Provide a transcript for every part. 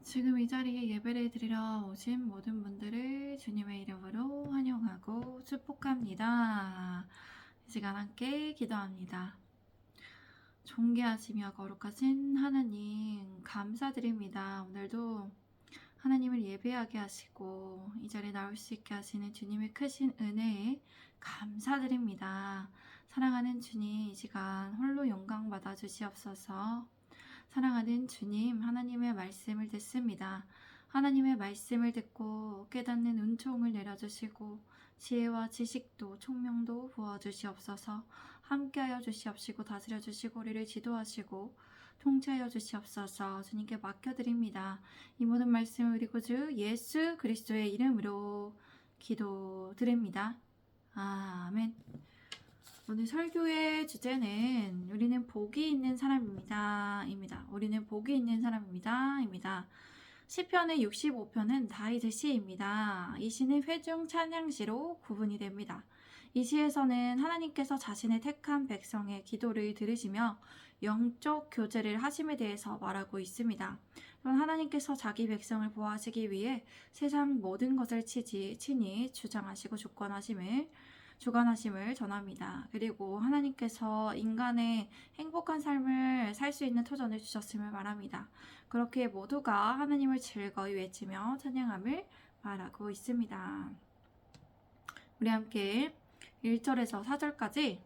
지금 이 자리에 예배를 드리러 오신 모든 분들을 주님의 이름으로 환영하고 축복합니다. 이 시간 함께 기도합니다. 존귀하시며 거룩하신 하나님, 감사드립니다. 오늘도 하나님을 예배하게 하시고 이 자리에 나올 수 있게 하시는 주님의 크신 은혜에 감사드립니다. 사랑하는 주님, 이 시간 홀로 영광 받아 주시옵소서. 사랑하는 주님, 하나님의 말씀을 듣습니다. 하나님의 말씀을 듣고 깨닫는 은총을 내려주시고 지혜와 지식도 총명도 부어주시옵소서. 함께하여 주시옵시고 다스려 주시고 우리를 지도하시고 통치하여 주시옵소서. 주님께 맡겨드립니다. 이 모든 말씀을 우리 구주 예수 그리스도의 이름으로 기도드립니다. 아멘. 오늘 설교의 주제는 우리는 복이 있는 사람입니다. 입니다. 우리는 복이 있는 사람입니다. 입니다. 시편의 65편은 다윗의 시입니다. 이 시는 회중 찬양시로 구분이 됩니다. 이 시에서는 하나님께서 자신의 택한 백성의 기도를 들으시며 영적 교제를 하심에 대해서 말하고 있습니다. 또한 하나님께서 자기 백성을 보호하시기 위해 세상 모든 것을 친히 주장하시고 주관하심을 전합니다. 그리고 하나님께서 인간의 행복한 삶을 살 수 있는 터전을 주셨음을 말합니다. 그렇게 모두가 하나님을 즐거이 외치며 찬양함을 말하고 있습니다. 우리 함께 1절에서 4절까지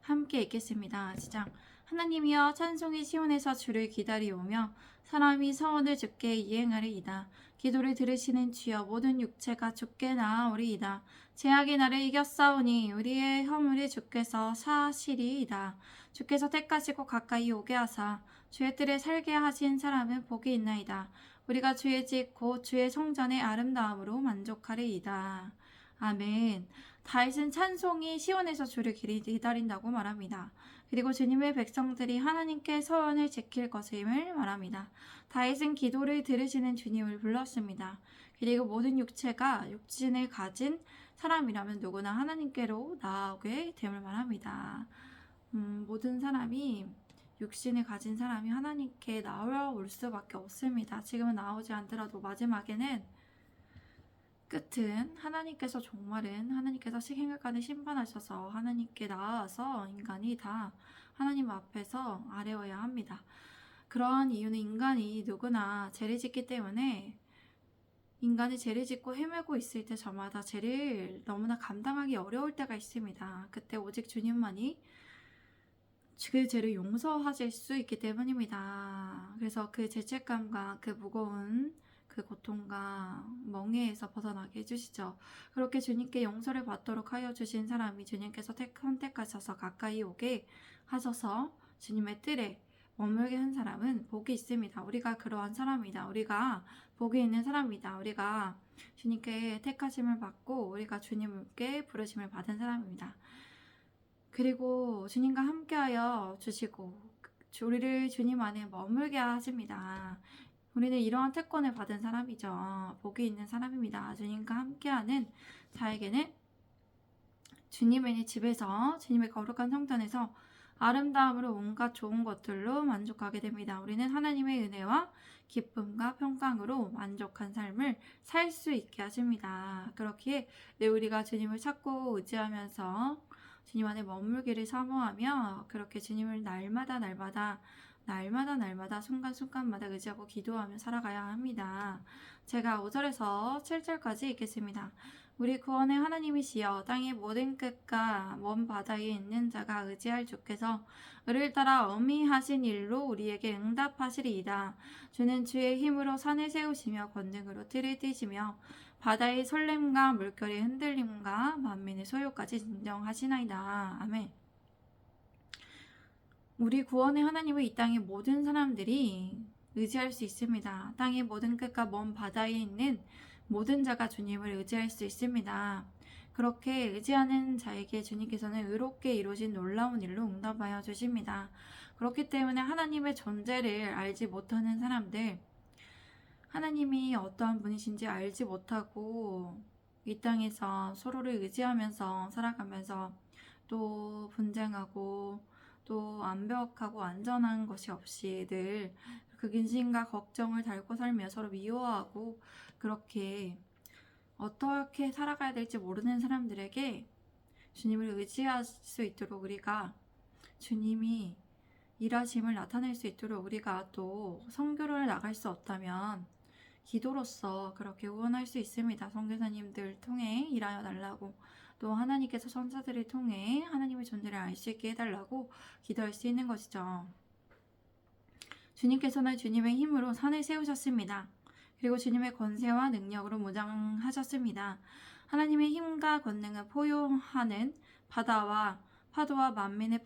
함께 읽겠습니다. 시작. 하나님이여 찬송이 시온에서 주를 기다리오며 사람이 서원을 주께 이행하리이다. 기도를 들으시는 주여 모든 육체가 주께 나아오리이다. 제약이 나를 이겼사오니 우리의 허물이 주께서 사하시리이다. 주께서 택하시고 가까이 오게 하사 주의 뜰에 살게 하신 사람은 복이 있나이다. 우리가 주의 집 곧 주의 성전의 아름다움으로 만족하리이다. 아멘. 다윗은 찬송이 시온에서 주를 기다린다고 말합니다. 그리고 주님의 백성들이 하나님께 서원을 지킬 것임을 말합니다. 다윗은 기도를 들으시는 주님을 불렀습니다. 그리고 모든 육체가 육신을 가진 사람이라면 누구나 하나님께로 나아오게 됨을 말합니다. 모든 사람이 육신을 가진 사람이 하나님께 나올 수밖에 없습니다. 지금은 나오지 않더라도 마지막에는 끝은 하나님께서 생각하는 심판하셔서 하나님께 나아서 인간이 다 하나님 앞에서 아뢰어야 합니다. 그러한 이유는 인간이 누구나 죄를 짓기 때문에 인간이 죄를 짓고 헤매고 있을 때 저마다 죄를 너무나 감당하기 어려울 때가 있습니다. 그때 오직 주님만이 그 죄를 용서하실 수 있기 때문입니다. 그래서 그 죄책감과 그 무거운 그 고통과 멍에에서 벗어나게 해주시죠. 그렇게 주님께 용서를 받도록 하여 주신 사람이 주님께서 선택하셔서 가까이 오게 하셔서 주님의 뜰에 머물게 한 사람은 복이 있습니다. 우리가 그러한 사람이다. 우리가 복이 있는 사람이다. 우리가 주님께 택하심을 받고 우리가 주님께 부르심을 받은 사람입니다. 그리고 주님과 함께하여 주시고 우리를 주님 안에 머물게 하십니다. 우리는 이러한 특권을 받은 사람이죠. 복이 있는 사람입니다. 주님과 함께하는 자에게는 주님의 집에서 주님의 거룩한 성전에서 아름다움으로 온갖 좋은 것들로 만족하게 됩니다. 우리는 하나님의 은혜와 기쁨과 평강으로 만족한 삶을 살 수 있게 하십니다. 그렇기에 우리가 주님을 찾고 의지하면서 주님 안에 머물기를 사모하며 그렇게 주님을 날마다 순간순간마다 의지하고 기도하며 살아가야 합니다. 제가 5절에서 7절까지 읽겠습니다. 우리 구원의 하나님이시여 땅의 모든 끝과 먼 바다에 있는 자가 의지할 주께서 을을 따라 엄히 하신 일로 우리에게 응답하시리이다. 주는 주의 힘으로 산을 세우시며 권능으로 틀을 띠시며 바다의 설렘과 물결의 흔들림과 만민의 소요까지 진정하시나이다. 아멘. 우리 구원의 하나님을 이 땅의 모든 사람들이 의지할 수 있습니다. 땅의 모든 끝과 먼 바다에 있는 모든 자가 주님을 의지할 수 있습니다. 그렇게 의지하는 자에게 주님께서는 의롭게 이루어진 놀라운 일로 응답하여 주십니다. 그렇기 때문에 하나님의 존재를 알지 못하는 사람들, 하나님이 어떠한 분이신지 알지 못하고 이 땅에서 서로를 의지하면서 살아가면서 또 분쟁하고 또 완벽하고 안전한 것이 없이 늘 그 근심과 걱정을 달고 살며 서로 미워하고 그렇게 어떻게 살아가야 될지 모르는 사람들에게 주님을 의지할 수 있도록 우리가 주님이 일하심을 나타낼 수 있도록 우리가 또 선교를 나갈 수 없다면 기도로서 그렇게 후원할 수 있습니다. 선교사님들 통해 일하여 달라고, 또 하나님께서 천사들을 통해 하나님의 존재를 알 수 있게 해달라고 기도할 수 있는 것이죠. 주님께서는 주님의 힘으로 산을 세우셨습니다. 그리고 주님의 권세와 능력으로 무장하셨습니다. 하나님의 힘과 권능은 포효하는 바다와 파도와 만민의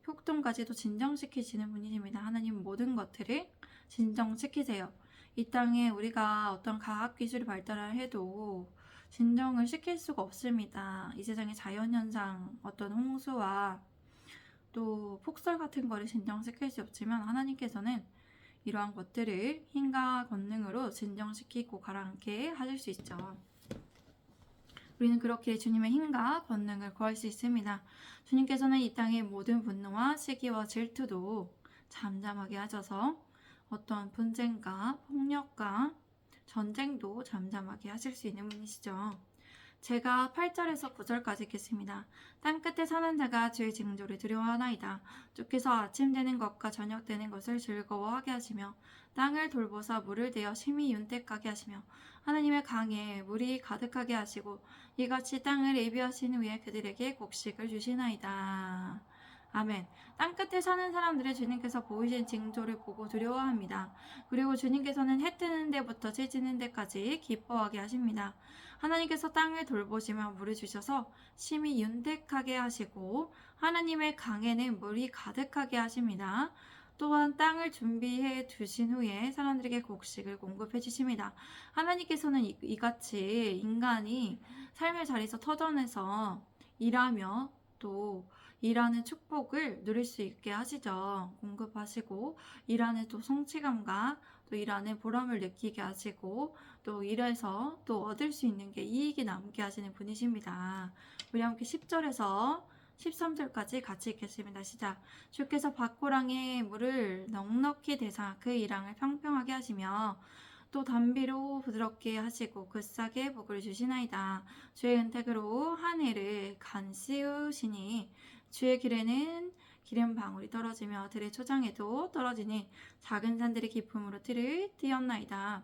폭동까지도 진정시키시는 분이십니다. 하나님은 모든 것들을 진정시키세요. 이 땅에 우리가 어떤 과학기술이 발달을 해도 진정을 시킬 수가 없습니다. 이 세상의 자연현상, 어떤 홍수와 또 폭설 같은 거를 진정시킬 수 없지만 하나님께서는 이러한 것들을 힘과 권능으로 진정시키고 가라앉게 하실 수 있죠. 우리는 그렇게 주님의 힘과 권능을 구할 수 있습니다. 주님께서는 이 땅의 모든 분노와 시기와 질투도 잠잠하게 하셔서 어떤 분쟁과 폭력과 전쟁도 잠잠하게 하실 수 있는 분이시죠. 제가 8절에서 9절까지 읽겠습니다. 땅끝에 사는 자가 주의 징조를 두려워하나이다. 주께서 아침 되는 것과 저녁 되는 것을 즐거워하게 하시며 땅을 돌보사 물을 대어 심히 윤택하게 하시며 하나님의 강에 물이 가득하게 하시고 이같이 땅을 예비하신 후에 그들에게 곡식을 주시나이다. 아멘. 땅끝에 사는 사람들의 주님께서 보이신 징조를 보고 두려워합니다. 그리고 주님께서는 해 뜨는 데부터 해 지는 데까지 기뻐하게 하십니다. 하나님께서 땅을 돌보시며 물을 주셔서 심히 윤택하게 하시고 하나님의 강에는 물이 가득하게 하십니다. 또한 땅을 준비해 두신 후에 사람들에게 곡식을 공급해 주십니다. 하나님께서는 이같이 인간이 삶의 자리에서 터전에서 일하며 또 일하는 축복을 누릴 수 있게 하시죠. 공급하시고 일하는 또 성취감과 또 일하는 보람을 느끼게 하시고 또 일해서 또 얻을 수 있는 게 이익이 남게 하시는 분이십니다. 우리 함께 10절에서 13절까지 같이 읽겠습니다. 시작. 주께서 밭고랑에 물을 넉넉히 대사 그 이랑을 평평하게 하시며 또 담비로 부드럽게 하시고 그 싹에 복을 주시나이다. 주의 은택으로 하늘을 간씌우시니 주의 길에는 기름 방울이 떨어지며 들의 초장에도 떨어지니 작은 산들의 기품으로 들을 띄었나이다.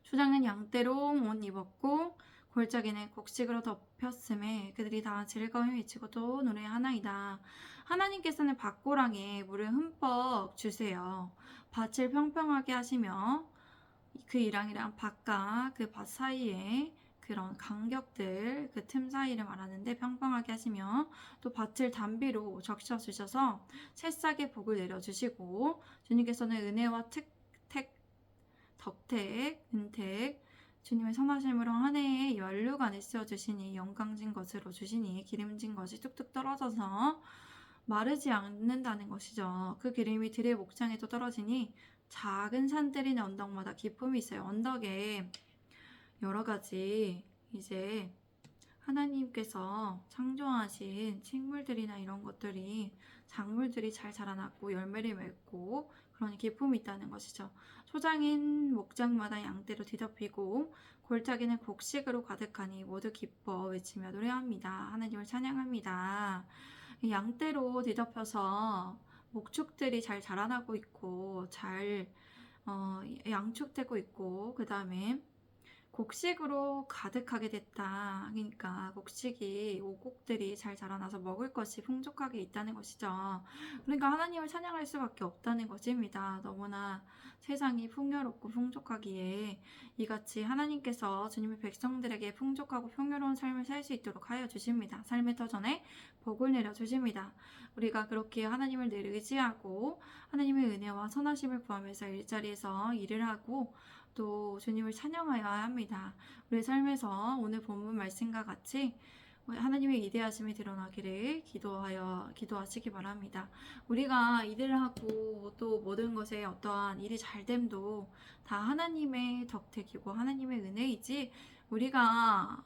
초장은 양떼로 옷 입었고 골짜기는 곡식으로 덮였음에 그들이 다 즐거움에 미치고 또 노래하나이다. 하나님께서는 밭고랑에 물을 흠뻑 주세요. 밭을 평평하게 하시며 그 이랑이랑 밭과 그 밭 사이에 그런 간격들, 그 틈 사이를 말하는데 평평하게 하시며 또 밭을 담비로 적셔주셔서 새싹의 복을 내려주시고 주님께서는 은혜와 덕택, 은택, 주님의 선하심으로 한 해에 연류관을 씌워주시니 영광진 것으로 주시니 기름진 것이 뚝뚝 떨어져서 마르지 않는다는 것이죠. 그 기름이 들의 목장에도 떨어지니 작은 산들이 있는 언덕마다 기쁨이 있어요. 언덕에 여러 가지 이제 하나님께서 창조하신 식물들이나 이런 것들이 작물들이 잘 자라났고 열매를 맺고 그런 기쁨이 있다는 것이죠. 초장인 목장마다 양떼로 뒤덮이고 골짜기는 곡식으로 가득하니 모두 기뻐 외치며 노래합니다. 하나님을 찬양합니다. 양떼로 뒤덮여서 목축들이 잘 자라나고 있고 잘 양축되고 있고 그 다음에 곡식으로 가득하게 됐다. 그러니까 곡식이 오곡들이 잘 자라나서 먹을 것이 풍족하게 있다는 것이죠. 그러니까 하나님을 찬양할 수밖에 없다는 것입니다. 너무나 세상이 풍요롭고 풍족하기에 이같이 하나님께서 주님의 백성들에게 풍족하고 풍요로운 삶을 살 수 있도록 하여 주십니다. 삶의 터전에 복을 내려 주십니다. 우리가 그렇게 하나님을 늘 의지하고 하나님의 은혜와 선하심을 구하면서 일자리에서 일을 하고 또 주님을 찬양하여야 합니다. 우리 삶에서 오늘 본문 말씀과 같이 하나님의 위대하심이 드러나기를 기도하시기 바랍니다. 우리가 일을 하고 또 모든 것에 어떠한 일이 잘됨도 다 하나님의 덕택이고 하나님의 은혜이지 우리가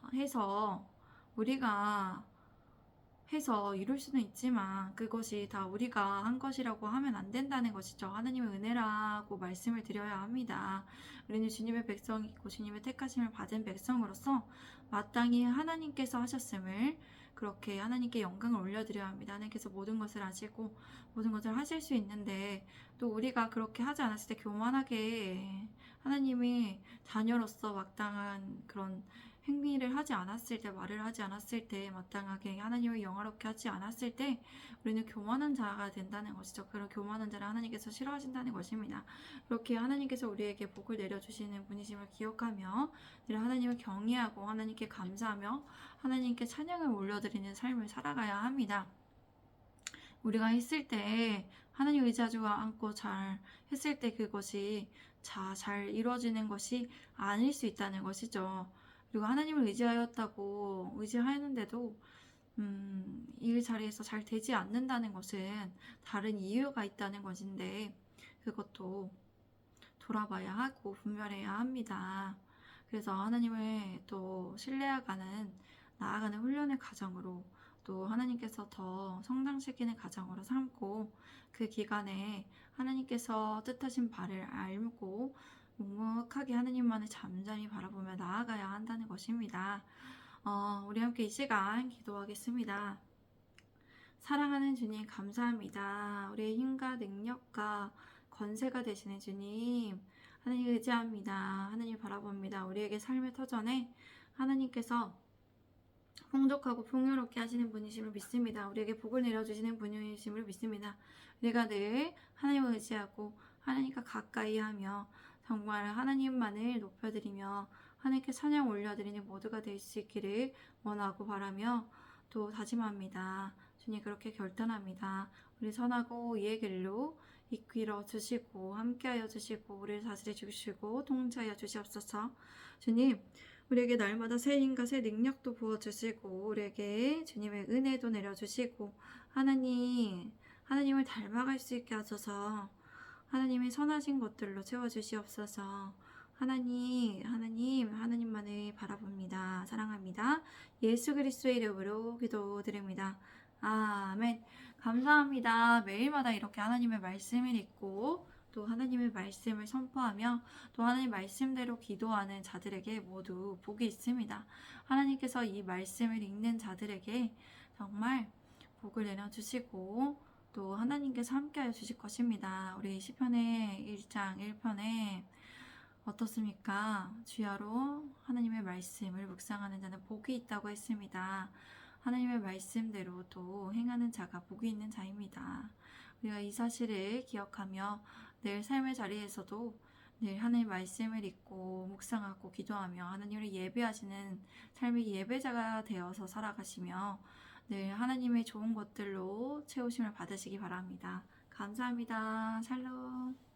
해서 이룰 수는 있지만 그것이 다 우리가 한 것이라고 하면 안 된다는 것이죠. 하나님의 은혜라고 말씀을 드려야 합니다. 우리는 주님의 백성이고 주님의 택하심을 받은 백성으로서 마땅히 하나님께서 하셨음을 그렇게 하나님께 영광을 올려드려야 합니다. 하나님께서 모든 것을 아시고 모든 것을 하실 수 있는데 또 우리가 그렇게 하지 않았을 때 교만하게 하나님이 자녀로서 마땅한 그런 행위를 하지 않았을 때, 말을 하지 않았을 때, 마땅하게 하나님을 영화롭게 하지 않았을 때 우리는 교만한 자가 된다는 것이죠. 그런 교만한 자를 하나님께서 싫어하신다는 것입니다. 그렇게 하나님께서 우리에게 복을 내려주시는 분이심을 기억하며 늘 하나님을 경외하고 하나님께 감사하며 하나님께 찬양을 올려드리는 삶을 살아가야 합니다. 우리가 했을 때 하나님 의지하지 않고 잘 했을 때 그것이 잘 이루어지는 것이 아닐 수 있다는 것이죠. 그리고 하나님을 의지하였다고 의지하였는데도 일 자리에서 잘 되지 않는다는 것은 다른 이유가 있다는 것인데 그것도 돌아봐야 하고 분별해야 합니다. 그래서 하나님을 또 나아가는 훈련의 과정으로 또 하나님께서 더 성장시키는 과정으로 삼고 그 기간에 하나님께서 뜻하신 바를 알고 묵묵하게 하나님만을 잠잠히 바라보며 나아가야 한다는 것입니다. 우리 함께 이 시간 기도하겠습니다. 사랑하는 주님 감사합니다. 우리의 힘과 능력과 권세가 되시는 주님 하나님 의지합니다. 하나님 바라봅니다. 우리에게 삶의 터전에 하나님께서 풍족하고 풍요롭게 하시는 분이심을 믿습니다. 우리에게 복을 내려주시는 분이심을 믿습니다. 우리가 늘 하나님을 의지하고 하나님과 가까이 하며 정말 하나님만을 높여드리며 하나님께 찬양 올려드리는 모두가 될 수 있기를 원하고 바라며 또 다짐합니다. 주님 그렇게 결단합니다. 우리 선하고 이의 길로 이끌어 주시고 함께하여 주시고 우리를 다스려 주시고 통치하여 주시옵소서. 주님 우리에게 날마다 새 힘과 새 능력도 부어주시고 우리에게 주님의 은혜도 내려주시고 하나님을 닮아갈 수 있게 하셔서 하나님의 선하신 것들로 채워주시옵소서. 하나님만을 바라봅니다. 사랑합니다. 예수 그리스도의 이름으로 기도드립니다. 아멘. 감사합니다. 매일마다 이렇게 하나님의 말씀을 읽고 또 하나님의 말씀을 선포하며 또 하나님 말씀대로 기도하는 자들에게 모두 복이 있습니다. 하나님께서 이 말씀을 읽는 자들에게 정말 복을 내려주시고 또 하나님께서 함께하여 주실 것입니다. 우리 시편의 1장 1편에 어떻습니까? 주야로 하나님의 말씀을 묵상하는 자는 복이 있다고 했습니다. 하나님의 말씀대로 또 행하는 자가 복이 있는 자입니다. 우리가 이 사실을 기억하며 늘 삶의 자리에서도 늘 하나님의 말씀을 읽고 묵상하고 기도하며 하나님을 예배하시는 삶의 예배자가 되어서 살아가시며 늘 하나님의 좋은 것들로 채우심을 받으시기 바랍니다. 감사합니다. 샬롬.